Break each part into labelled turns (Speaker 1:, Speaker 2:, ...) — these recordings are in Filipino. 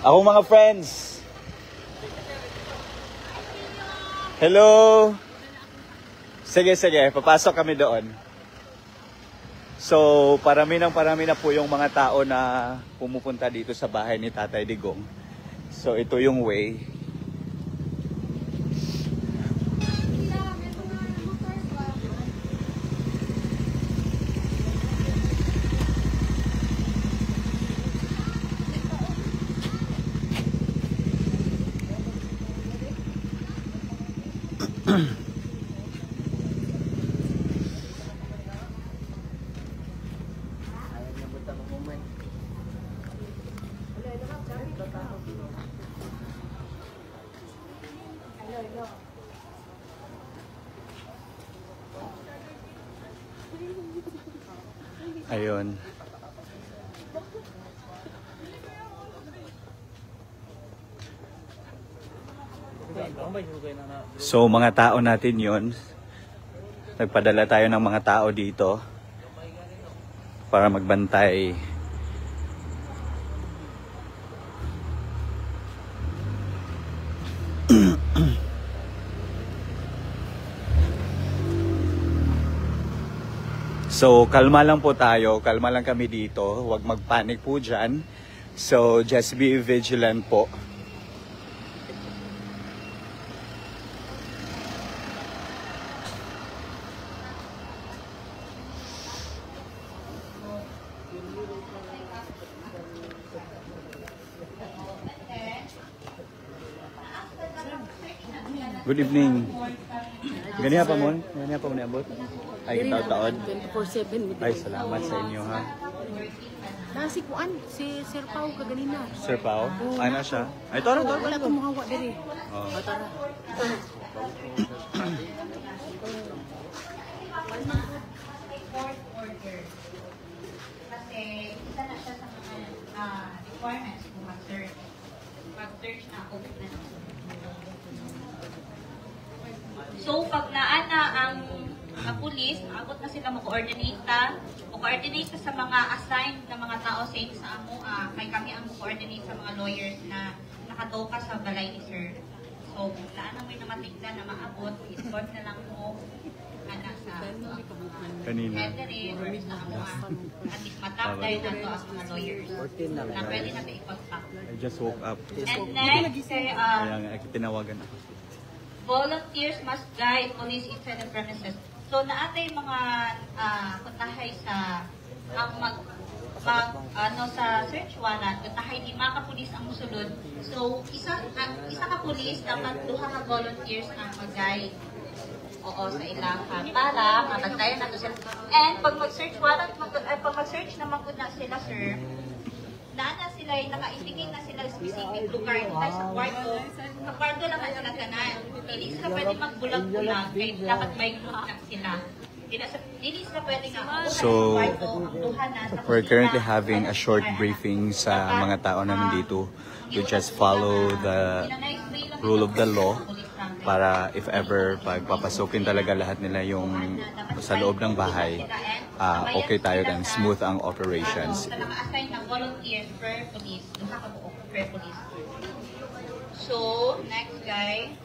Speaker 1: Ako mga friends. Hello. Sige, papasok kami doon. So, parami na po yung mga tao na pumupunta dito sa bahay ni Tatay Digong. So, ito yung way. Ayun. So mga tao natin yon. Nagpadala tayo ng mga tao dito para magbantay. So, kalma lang po tayo. Kalma lang kami dito. Huwag magpanic po dyan. So, just be vigilant po. Good evening. Ganyan pa mo? Ganyan pa mo niabot? Ay, taon-taon.
Speaker 2: 24/7.
Speaker 1: Ay, salamat sa inyo ha.
Speaker 2: Nasi kuan si Sir Pau kaganina.
Speaker 1: Sir Pao? Ano siya? Ay, tara.
Speaker 2: Wala ko muhawa diri.
Speaker 1: Oh.
Speaker 2: Tara.
Speaker 3: Kasi isa na siya sa mga requirements kung mag-search. Mag-search na ako. So, pag naana ang pulis, abot na sila mag-coordinate sa mga assigned na mga tao sa inyo sa amo. Kay kami ang mag-coordinate sa mga lawyers na nakadoka sa balay ni Sir. So, kung saan na may namatigdan na maabot, i-inform na lang mo anak sa
Speaker 1: Kanina.
Speaker 3: Catherine or sa amo. At least matapday na to as mga lawyers na pwede na i-contact.
Speaker 1: I just woke up.
Speaker 3: And next,
Speaker 1: Kaya tinawagan ako.
Speaker 3: volunteers must guide police inside the premises. So naatay mga kuntahay sa ang sa search warrant, kuntahay di mga pulis ang musulod. So isa ka pulis dapat duha ka volunteers ang mag-guide. Oo, sa ilang para mabantayan nato sila. And pag mag-search warrant, pag mag-search naman po na sila, sir, na sila, naka-indicate na sila specific lugar nila sa kwarto. Sa kwarto lang sila tanan. Hindi sila pwede magbulag-bulag, kaya dapat may lunak sila. Hindi sila pwede nga.
Speaker 1: So, we're currently having a short briefing sa mga tao na nandito to just follow the rule of the law para if ever pagpapasokin talaga lahat nila yung sa loob ng bahay, okay tayo then smooth ang operations.
Speaker 3: Naka-assign ng volunteers per police. Duha ka buok per police. So, next guy.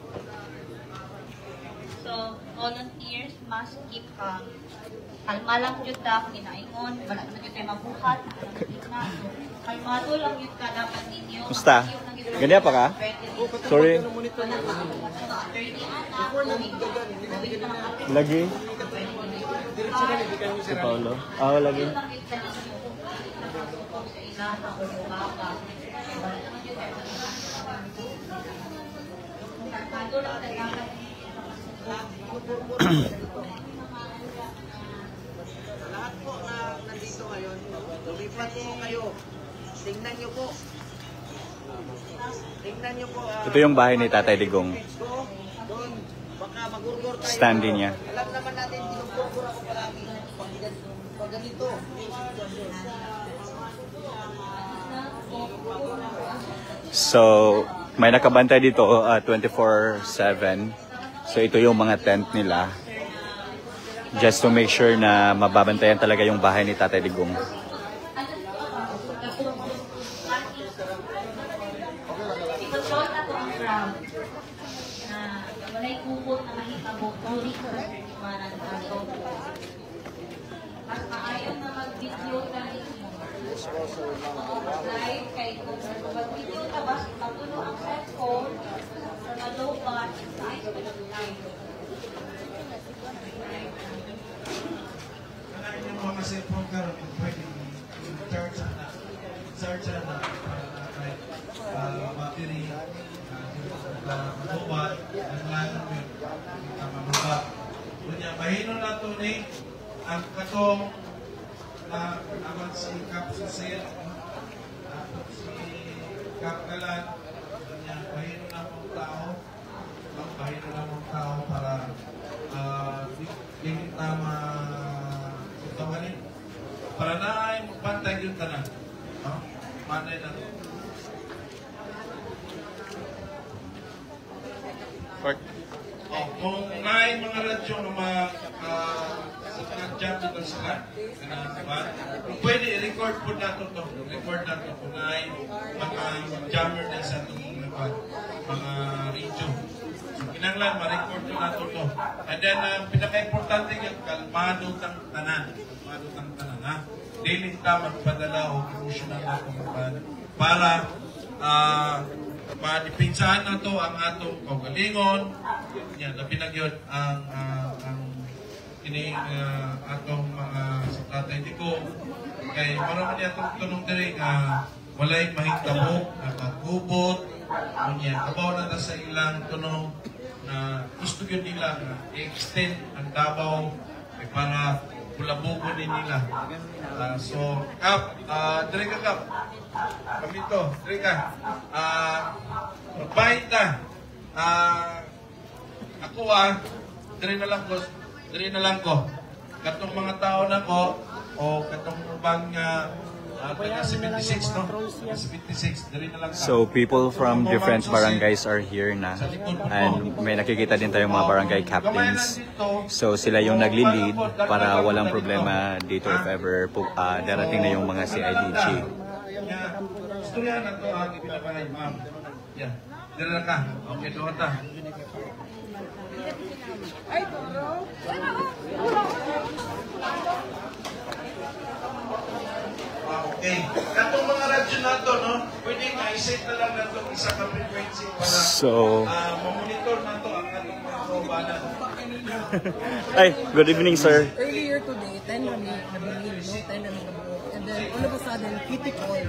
Speaker 3: So, volunteers must keep calm. Kalma lang yun ta, kung inaingon, wala naman yun tayo mabuhat, kalmado lang yun ka, dapat ninyo.
Speaker 1: Musta? Ganyan pa ka? Sorry. Lagi? Si Paulo? Lagi.
Speaker 4: Lahat po na nandito ngayon, lumipat po kayo. Tingnan nyo po. Tingnan nyo po.
Speaker 1: Ito yung bahay ni Tatay Digong.
Speaker 4: Doon, baka magurgur tayo.
Speaker 1: Standing niya.
Speaker 4: Alam naman natin, dinugurgur ako palagi. Pag ganito.
Speaker 1: So, may nakabantay dito 24/7. So, ito yung mga tent nila. Just to make sure na mababantayan talaga yung bahay ni Tatay Digong.
Speaker 3: I-control na to ang crowd na walay kubot na mahitabo during sa search warrant. So, mas maayon na mag-video na ninyo. Live kay kung mag-video na bas, mapuno ang cellphone sa malobat, ayos ko lang live.
Speaker 5: Yung mga cellphone karon pwede i-charge na battery malubat ang lalo malubat kunya mahino na to ni ang katong na aman si Kap Susil si Kap Galan kunya mahino na mong tao para hindi tama utawanin para na ay magpantay yung tanan. No? Manay na to. Kung naay mga radyo na sa dito sila, pwede i-record po nato to. Record nato kung naay mga jammer na sa itong mga radyo. So, kinanglan, ma-record po nato to. And then, pinaka-importante yung kalmado tang tanan. Kalmado tang tanan, ha? Daily ta magpadala o emotional na kumapan para madipinsahan na to ang atong kaugalingon. Yan, napinagyod ang atong mga sa tatay di ko. Kay marami niya itong tunong diri walay mahitabo, nakagubot. Kabaw na sa ilang tunong na gusto yun nila i-extend ang Davao para bulabugon din nila. So, Kap, diri ka Kap. Kami to, diri ka. Magbayad na. Ako diri na lang ko. Katong mga tao na ko, o katong bang taga 76, no? 76, diri na lang ka.
Speaker 1: So people from different barangays are here na, and may nakikita din tayong mga barangay captains. So sila yung nagli-lead para walang problema dito if ever darating na yung mga CIDG.
Speaker 5: Istorya na to ang ipinapanay, ma'am. Yan. Diri na ka. Okay, doon ta.
Speaker 2: Ay, bro.
Speaker 5: Okay. Katong mga radyo na to, no? Pwede nga i-set na lang na to isa ka frequency para mamonitor na to ang atong mga kaubanan.
Speaker 1: Ay, good evening sir.
Speaker 2: Earlier today, 10 kami nabilin, no? 10 kami nabuo. And then, all of a sudden, Kitty called.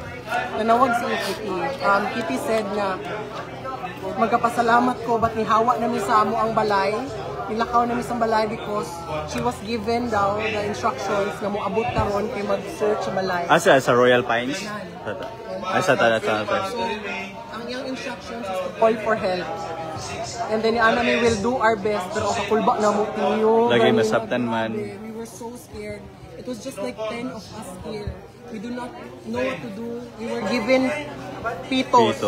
Speaker 2: Nanawag si Kitty. Kitty said na, magkapasalamat ko, ba't nihawa namin sa amo ang balay? Nilakaw namin sa balay because she was given daw the instructions na moabot karon kay mag-search sa balay.
Speaker 1: Sa Royal Pines? Sa
Speaker 2: So, ang iyang instructions is to call for help. And then, namin will do our best. Pero kakulba na mo tiyo.
Speaker 1: Lagi masabtan man.
Speaker 2: We were so scared. It was just like 10 of us here. We do not know what to do. We were given pitos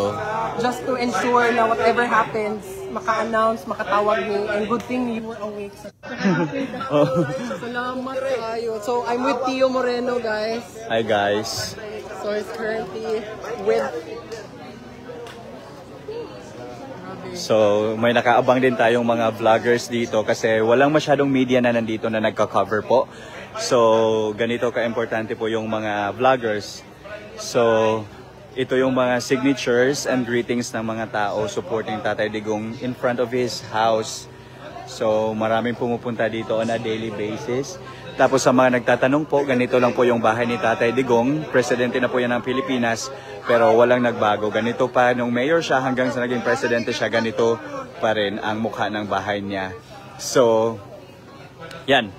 Speaker 2: just to ensure na whatever happens, maka-announce, makatawag ni. And good thing you were awake. Salamat kayo. So, I'm with Tio Moreno, guys.
Speaker 1: Hi guys.
Speaker 2: So, he's currently with...
Speaker 1: So, may nakaabang din tayong mga vloggers dito kasi walang masyadong media na nandito na nagka-cover po. So, ganito ka-importante po yung mga vloggers. So, ito yung mga signatures and greetings ng mga tao supporting Tatay Digong in front of his house. So, maraming pumupunta dito on a daily basis. Tapos sa mga nagtatanong po, ganito lang po yung bahay ni Tatay Digong. Presidente na po yan ng Pilipinas, pero walang nagbago. Ganito pa nung mayor siya hanggang sa naging presidente siya, ganito pa rin ang mukha ng bahay niya. So, yan.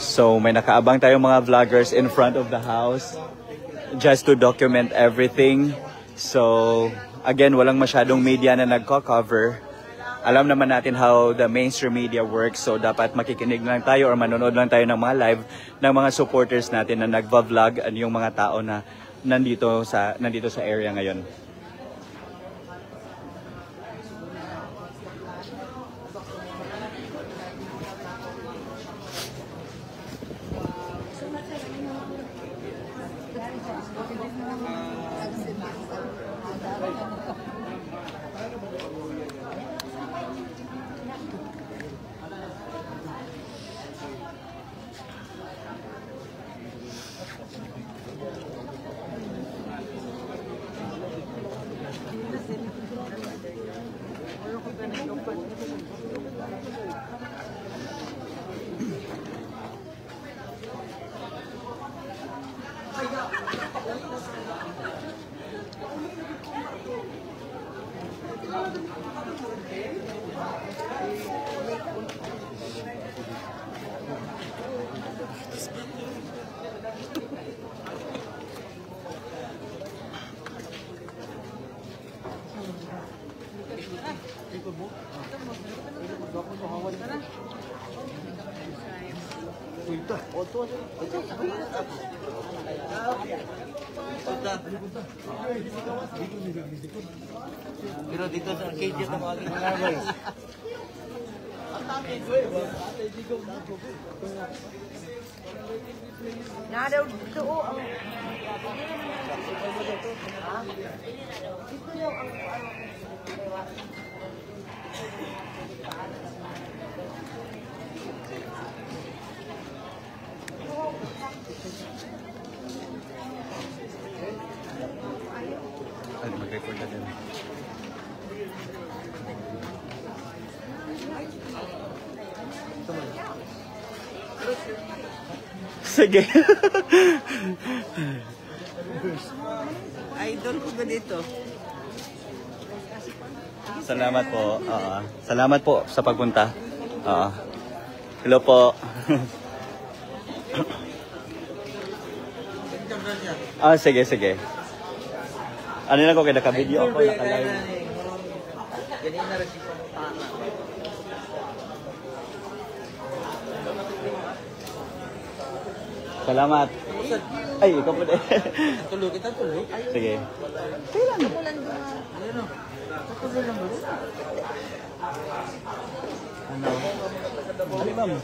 Speaker 1: So, may nakaabang tayong mga vloggers in front of the house just to document everything. So, again, walang masyadong media na nagko-cover. Alam naman natin how the mainstream media works, so dapat makikinig lang tayo or manonood lang tayo ng mga live ng mga supporters natin na nagva-vlog, yung mga tao na nandito sa area ngayon.
Speaker 4: Pero dito sa arcade dito mga ginagawa.
Speaker 2: Nadaw dito ang
Speaker 1: Ano, mag-record na din. Sige.
Speaker 4: Idol ko ba dito?
Speaker 1: Salamat po. Salamat po sa pagpunta. Hello po. Sige, sige. Ano lang ko kaya naka-video ako, naka-live.
Speaker 4: Ganyan na rin si Pampana.
Speaker 1: Salamat. Ay, ikaw po din.
Speaker 4: Tulog kita, tulog.
Speaker 1: Sige.
Speaker 4: Ayun o. Tutulog lang ba? Ano?
Speaker 1: Ano ma'am?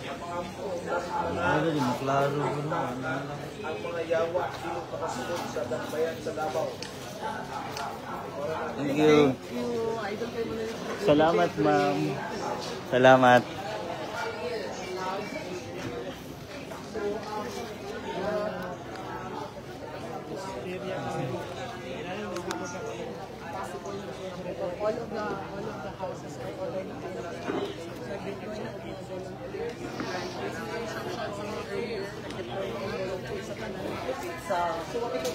Speaker 4: Ano din, maklaro ko na.
Speaker 6: Ang mga yawa sino pakasunod sa dakbayan sa Davao.
Speaker 4: Thank you.
Speaker 1: Salamat ma'am. Salamat.
Speaker 2: all of the houses are already built. So nag-deploy na po sa earlier, nag-deploy na po sa kanan. So what we do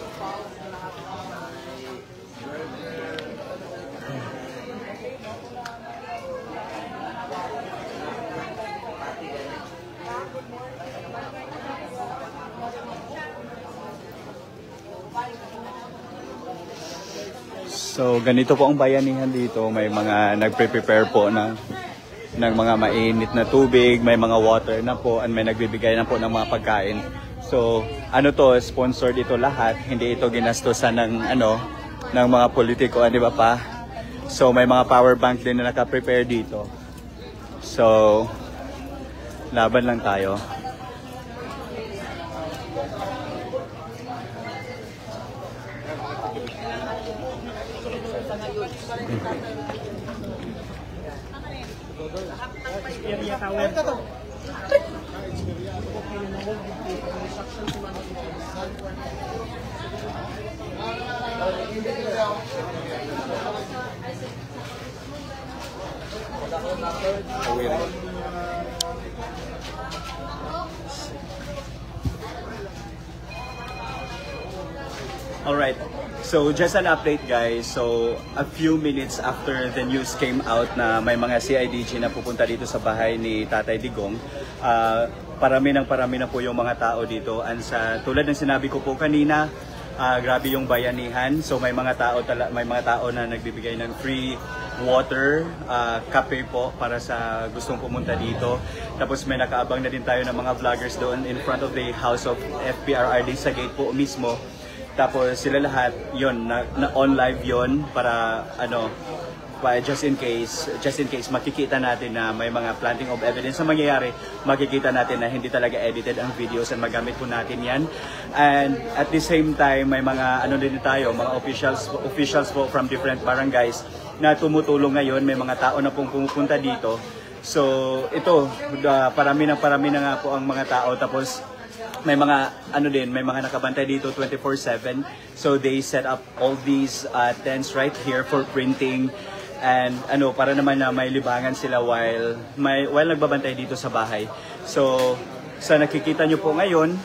Speaker 1: So ganito po ang bayanihan dito, may mga nagpe-prepare po ng mga mainit na tubig, may mga water na po, and may nagbibigay na po ng mga pagkain. So ano to, sponsored ito lahat, hindi ito ginastosan ng ng mga politiko, di ba pa? So may mga power bank din na naka-prepare dito. So laban lang tayo. Alright, so just an update guys. So a few minutes after the news came out na may mga CIDG na pupunta dito sa bahay ni Tatay Digong, parami na po yung mga tao dito. And tulad ng sinabi ko po kanina, grabe yung bayanihan. So may mga tao na nagbibigay ng free water, kape po para sa gustong pumunta dito. Tapos may nakaabang na din tayo ng mga vloggers doon in front of the house of FPRRD sa gate po mismo. Tapos sila lahat yon na on live yon para just in case makikita natin na may mga planting of evidence na mangyayari, makikita natin na hindi talaga edited ang videos and magamit po natin yan. And at the same time, may mga ano din tayo, mga officials po from different barangays na tumutulong ngayon. May mga tao na pong pumupunta dito. So ito, parami na nga po ang mga tao. Tapos may mga may mga nakabantay dito 24/7. So they set up all these tents right here for printing and para naman na may libangan sila while nagbabantay dito sa bahay. So sa nakikita nyo po ngayon,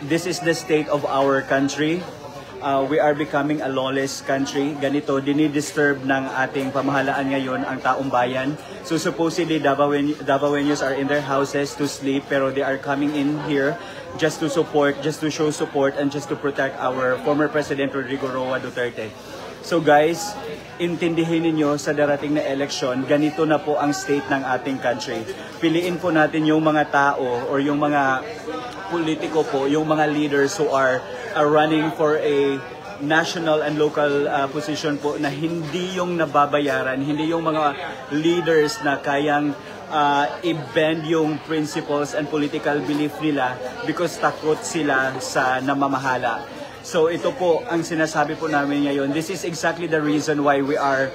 Speaker 1: this is the state of our country. We are becoming a lawless country. Ganito, dinidisturb ng ating pamahalaan ngayon ang taong bayan. So supposedly, Davaoeños are in their houses to sleep, pero they are coming in here just to show support, and just to protect our former President Rodrigo Roa Duterte. So guys, intindihin ninyo sa darating na election, ganito na po ang state ng ating country. Piliin po natin yung mga tao or yung mga politiko po, yung mga leaders who are running for a national and local position po na hindi yung nababayaran, hindi yung mga leaders na kayang i-bend yung principles and political belief nila because takot sila sa namamahala. So ito po ang sinasabi po namin ngayon. This is exactly the reason why we are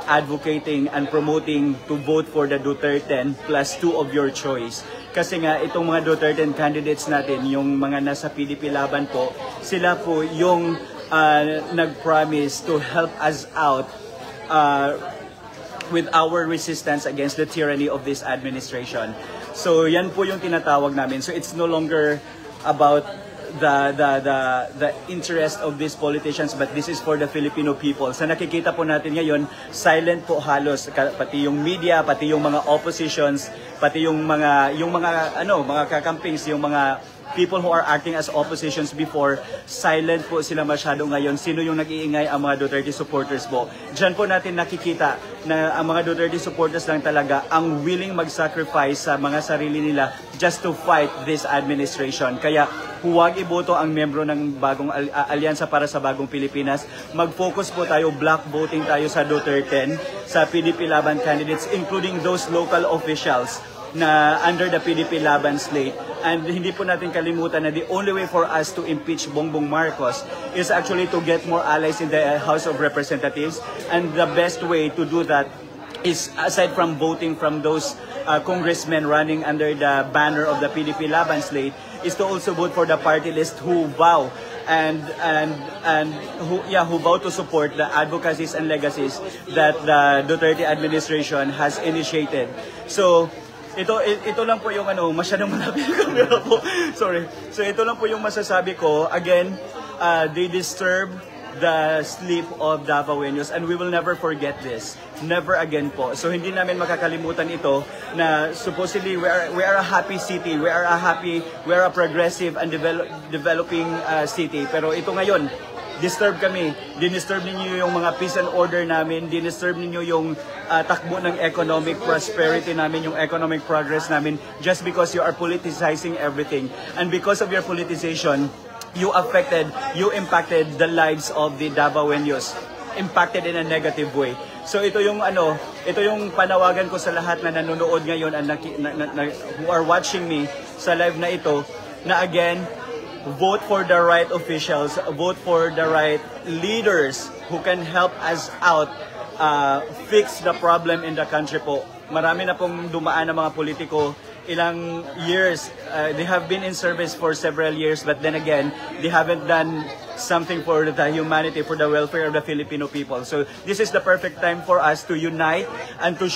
Speaker 1: advocating and promoting to vote for the Duterte plus 2 of your choice. Kasi nga itong mga Duterte candidates natin, yung mga nasa PDP laban po, sila po yung nag-promise to help us out with our resistance against the tyranny of this administration. So yan po yung tinatawag namin. So it's no longer about the interest of these politicians, but this is for the Filipino people. Sa nakikita po natin ngayon, silent po halos pati yung media, pati yung mga oppositions, pati yung mga kakampings, yung mga people who are acting as oppositions before, silent po sila masyado ngayon. Sino yung nag-iingay? Ang mga Duterte supporters po. Diyan po natin nakikita na ang mga Duterte supporters lang talaga ang willing mag-sacrifice sa mga sarili nila just to fight this administration. Kaya huwag iboto ang membro ng bagong alyansa para sa bagong Pilipinas. Mag-focus po tayo, block voting tayo sa Duterte, sa PDP Laban candidates, including those local officials na under the PDP Laban slate. And hindi po natin kalimutan na the only way for us to impeach Bongbong Marcos is actually to get more allies in the House of Representatives. And the best way to do that is, aside from voting from those congressmen running under the banner of the PDP Laban slate, is to also vote for the party list who vow who vow to support the advocacies and legacies that the Duterte administration has initiated. So ito lang po yung masyadong malapit yung camera po. Sorry. So ito lang po yung masasabi ko. Again, they disturb the sleep of Davaoeños, and we will never forget this. Never again po. So hindi namin makakalimutan ito na supposedly we are a happy city. We are a progressive and developing city. Pero ito ngayon, disturb kami. Dinisturb ninyo yung mga peace and order namin. Dinisturb ninyo yung takbo ng economic prosperity namin, yung economic progress namin, just because you are politicizing everything. And because of your politicization, you impacted the lives of the Davaoeños, impacted in a negative way. So ito yung panawagan ko sa lahat na nanonood ngayon and who are watching me sa live na ito, na again, vote for the right officials, vote for the right leaders who can help us out fix the problem in the country po. Marami na pong dumaan ng mga politiko, ilang years, they have been in service for several years, but then again, they haven't done something for the humanity, for the welfare of the Filipino people. So this is the perfect time for us to unite and to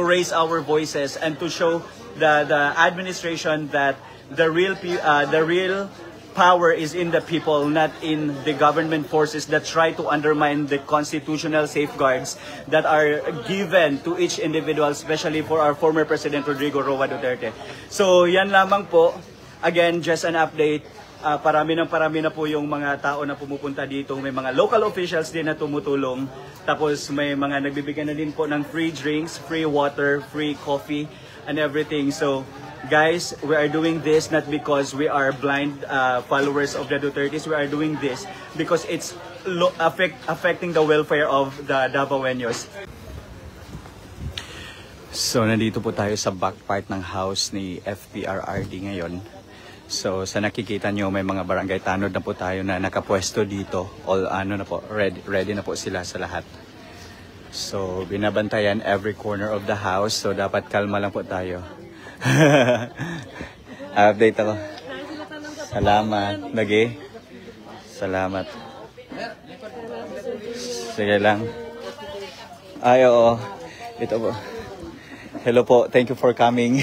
Speaker 1: raise our voices and to show the administration that the real power is in the people, not in the government forces that try to undermine the constitutional safeguards that are given to each individual, especially for our former President Rodrigo Roa Duterte. So yan lamang po. Again, just an update. Parami na po yung mga tao na pumupunta dito. May mga local officials din na tumutulong. Tapos may mga nagbibigyan na din po ng free drinks, free water, free coffee, and everything. So guys, we are doing this not because we are blind followers of the Dutertes. We are doing this because it's affecting the welfare of the Davaoeños. So nandito po tayo sa back part ng house ni FPRRD ngayon. So sa nakikita nyo, may mga barangay tanod na po tayo na nakapwesto dito. All ano na po, ready na po sila sa lahat. So binabantayan every corner of the house. So dapat kalma lang po tayo. Update ako. Salamat. Lagi. Salamat. Sige lang. Ay, oo. Ito po. Hello po. Thank you for coming.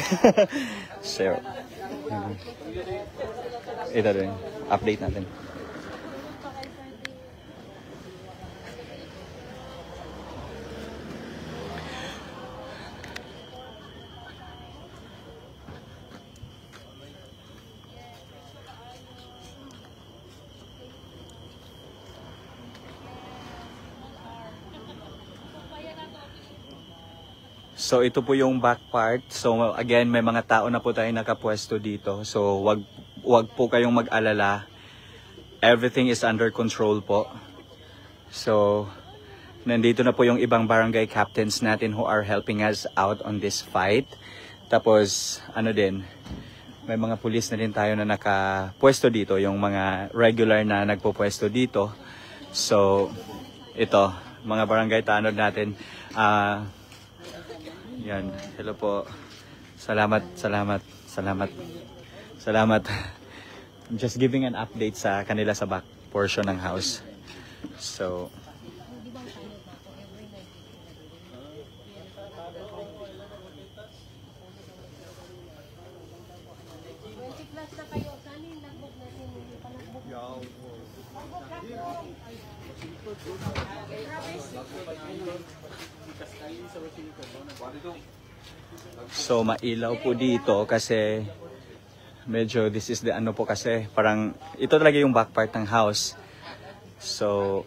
Speaker 1: Share. Ito rin. Update natin. So ito po yung back part. So again, may mga tao na po tayong nakapwesto dito. So wag po kayong mag-alala. Everything is under control po. So nandito na po yung ibang barangay captains natin who are helping us out on this fight. Tapos ano din, may mga pulis na din tayo na nakapwesto dito, yung mga regular na nagpupwesto dito. So ito, mga barangay tanod natin. Yan, hello po. Salamat. I'm just giving an update sa kanila sa back portion ng house. So, so mailaw po dito kasi medyo this is the ano po kasi parang ito talaga yung back part ng house. So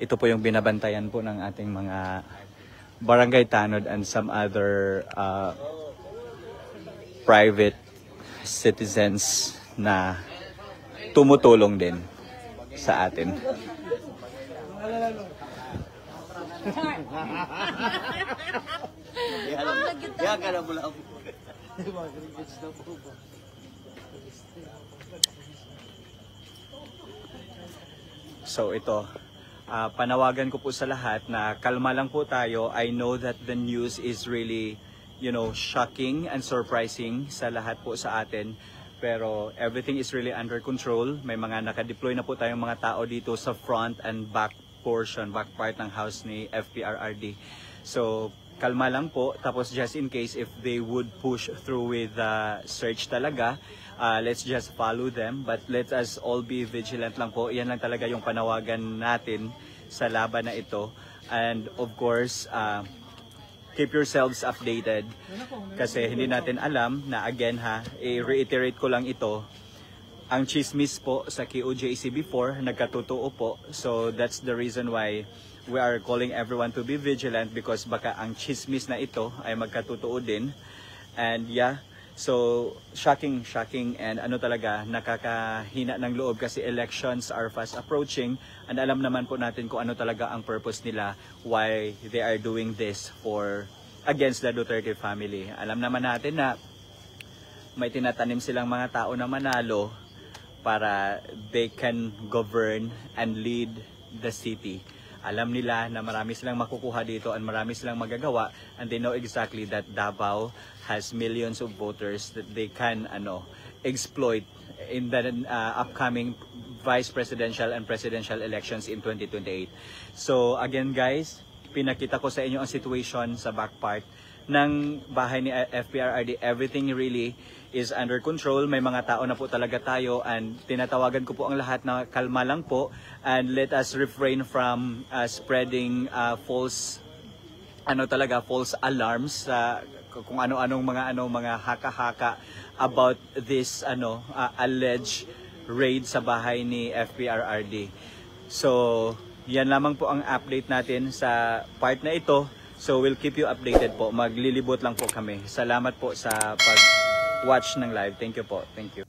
Speaker 1: ito po yung binabantayan po ng ating mga barangay tanod and some other private citizens na tumutulong din sa atin. So ito, panawagan ko po sa lahat na kalma lang po tayo. I know that the news is really, shocking and surprising sa lahat po sa atin. Pero everything is really under control. May mga nakadeploy na po tayong mga tao dito sa front and back portion, back part ng house ni FPRRD. So kalma lang po. Tapos just in case if they would push through with search talaga, let's just follow them. But let us all be vigilant lang po. Yan lang talaga yung panawagan natin sa laban na ito. And of course, keep yourselves updated. Kasi hindi natin alam na again i-reiterate ko lang ito. Ang chismis po sa QJC before, nagkatotoo po. So that's the reason why we are calling everyone to be vigilant because baka ang chismis na ito ay magkatotoo din. And yeah, so shocking and talaga, nakakahina ng loob kasi elections are fast approaching and alam naman po natin kung ano talaga ang purpose nila, why they are doing this against the Duterte family. Alam naman natin na may tinatanim silang mga tao na manalo para they can govern and lead the city. Alam nila na marami silang makukuha dito and marami silang magagawa and they know exactly that Davao has millions of voters that they can exploit in the upcoming vice presidential and presidential elections in 2028. So again guys, pinakita ko sa inyo ang situation sa back part ng bahay ni FPRRD. Everything really is under control. May mga tao na po talaga tayo and tinatawagan ko po ang lahat na kalma lang po and let us refrain from spreading false alarms kung ano-anong mga haka-haka about this alleged raid sa bahay ni FPRRD. So yan lamang po ang update natin sa part na ito. So we'll keep you updated po. Maglilibot lang po kami. Salamat po sa pag-watch ng live. Thank you po. Thank you.